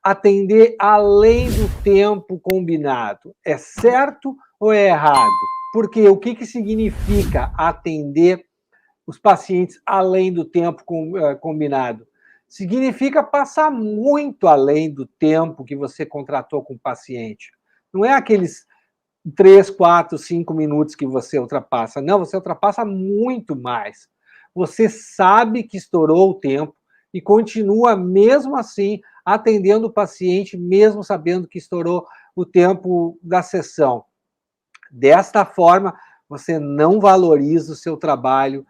atender além do tempo combinado. É certo ou é errado? Porque o que significa atender os pacientes além do tempo combinado? Significa passar muito além do tempo que você contratou com o paciente. Não é aqueles 3, 4, 5 minutos que você ultrapassa. Não, você ultrapassa muito mais. Você sabe que estourou o tempo e continua, mesmo assim, atendendo o paciente, mesmo sabendo que estourou o tempo da sessão. Desta forma, você não valoriza o seu trabalho,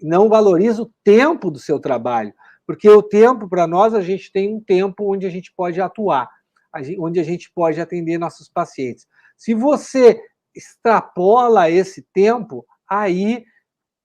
não valoriza o tempo do seu trabalho, porque o tempo, para nós, a gente tem um tempo onde a gente pode atuar, onde a gente pode atender nossos pacientes. Se você extrapola esse tempo, aí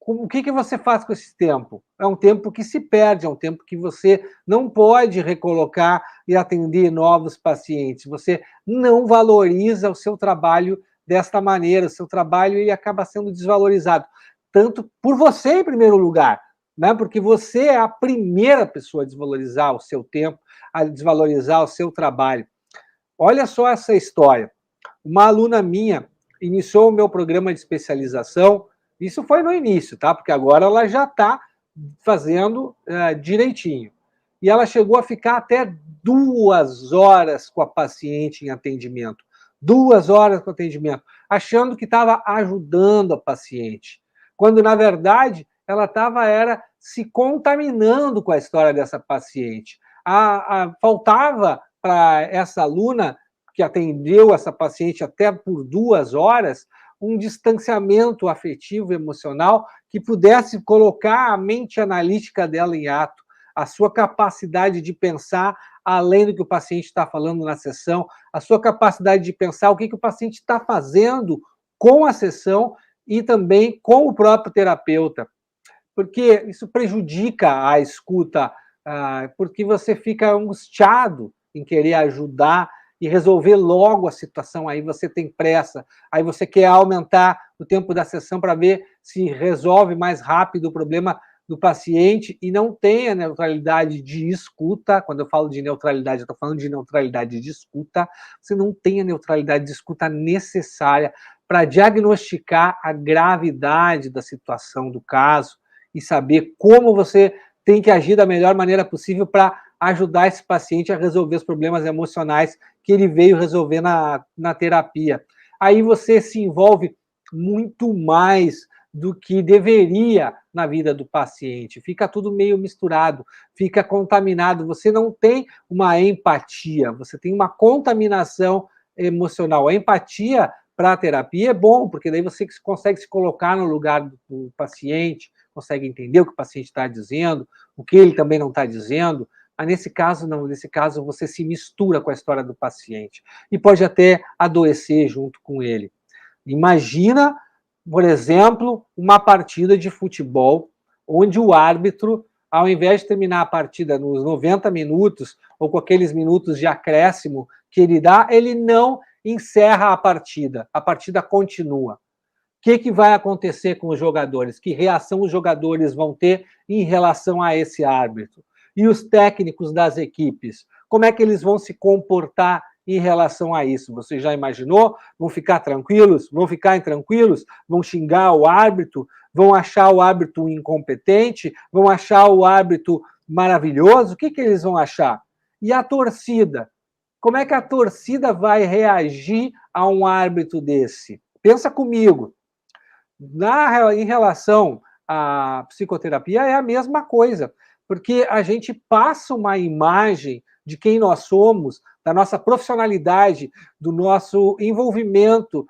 o que você faz com esse tempo? É um tempo que se perde, é um tempo que você não pode recolocar e atender novos pacientes. Você não valoriza o seu trabalho desta maneira, o seu trabalho ele acaba sendo desvalorizado, tanto por você em primeiro lugar, né? Porque você é a primeira pessoa a desvalorizar o seu tempo, a desvalorizar o seu trabalho. Olha só essa história. Uma aluna minha iniciou o meu programa de especialização, isso foi no início, tá? Porque agora ela já está fazendo direitinho. E ela chegou a ficar até 2 horas com a paciente em atendimento. 2 horas com atendimento, achando que estava ajudando a paciente. Quando, na verdade, ela estava se contaminando com a história dessa paciente. Faltava para essa aluna que atendeu essa paciente até por 2 horas, um distanciamento afetivo e emocional que pudesse colocar a mente analítica dela em ato, a sua capacidade de pensar além do que o paciente está falando na sessão, a sua capacidade de pensar o que o paciente está fazendo com a sessão e também com o próprio terapeuta. Porque isso prejudica a escuta, porque você fica angustiado em querer ajudar e resolver logo a situação, aí você tem pressa, aí você quer aumentar o tempo da sessão para ver se resolve mais rápido o problema do paciente e não tem a neutralidade de escuta. Quando eu falo de neutralidade, eu estou falando de neutralidade de escuta. Você não tem a neutralidade de escuta necessária para diagnosticar a gravidade da situação do caso e saber como você tem que agir da melhor maneira possível para ajudar esse paciente a resolver os problemas emocionais que ele veio resolver na terapia. Aí você se envolve muito mais do que deveria na vida do paciente. Fica tudo meio misturado, fica contaminado. Você não tem uma empatia, você tem uma contaminação emocional. A empatia para a terapia é bom, porque daí você consegue se colocar no lugar do paciente, consegue entender o que o paciente está dizendo, o que ele também não está dizendo. Mas nesse caso, não. Nesse caso, você se mistura com a história do paciente e pode até adoecer junto com ele. Imagina, por exemplo, uma partida de futebol onde o árbitro, ao invés de terminar a partida nos 90 minutos ou com aqueles minutos de acréscimo que ele dá, ele não encerra a partida continua. O que vai acontecer com os jogadores? Que reação os jogadores vão ter em relação a esse árbitro? E os técnicos das equipes? Como é que eles vão se comportar em relação a isso? Você já imaginou? Vão ficar tranquilos? Vão ficar intranquilos? Vão xingar o árbitro? Vão achar o árbitro incompetente? Vão achar o árbitro maravilhoso? O que eles vão achar? E a torcida? Como é que a torcida vai reagir a um árbitro desse? Pensa comigo. Em relação à psicoterapia, é a mesma coisa, porque a gente passa uma imagem de quem nós somos, da nossa profissionalidade, do nosso envolvimento,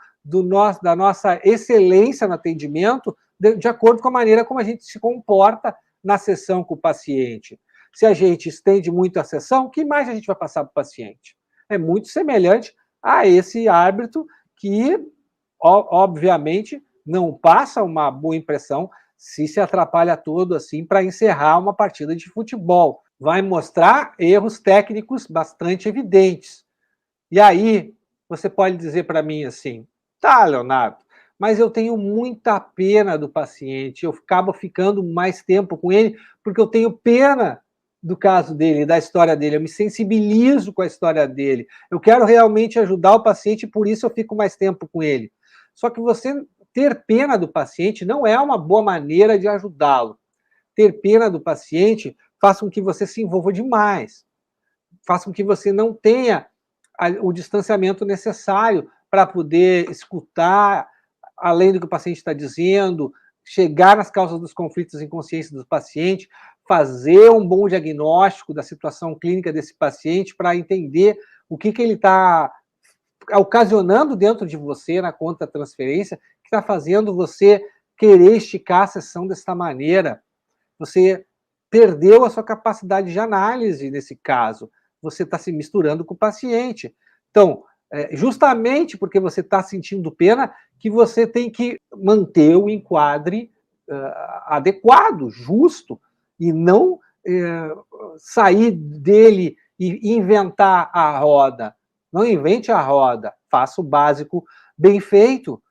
da nossa excelência no atendimento, de acordo com a maneira como a gente se comporta na sessão com o paciente. Se a gente estende muito a sessão, o que mais a gente vai passar para o paciente? É muito semelhante a esse árbitro que, obviamente, não passa uma boa impressão se atrapalha todo assim para encerrar uma partida de futebol. Vai mostrar erros técnicos bastante evidentes. E aí, você pode dizer para mim assim, tá, Leonardo, mas eu tenho muita pena do paciente, eu acabo ficando mais tempo com ele porque eu tenho pena do caso dele, da história dele, eu me sensibilizo com a história dele, eu quero realmente ajudar o paciente, por isso eu fico mais tempo com ele. Só que você ter pena do paciente não é uma boa maneira de ajudá-lo. Ter pena do paciente faz com que você se envolva demais, faz com que você não tenha o distanciamento necessário para poder escutar além do que o paciente está dizendo, chegar nas causas dos conflitos em consciência do paciente, fazer um bom diagnóstico da situação clínica desse paciente para entender o que ele está ocasionando dentro de você na conta transferência, que está fazendo você querer esticar a sessão dessa maneira. Você perdeu a sua capacidade de análise nesse caso. Você está se misturando com o paciente. Então, justamente porque você está sentindo pena, que você tem que manter o enquadre adequado, justo, e não sair dele e inventar a roda. Não invente a roda, faça o básico bem feito,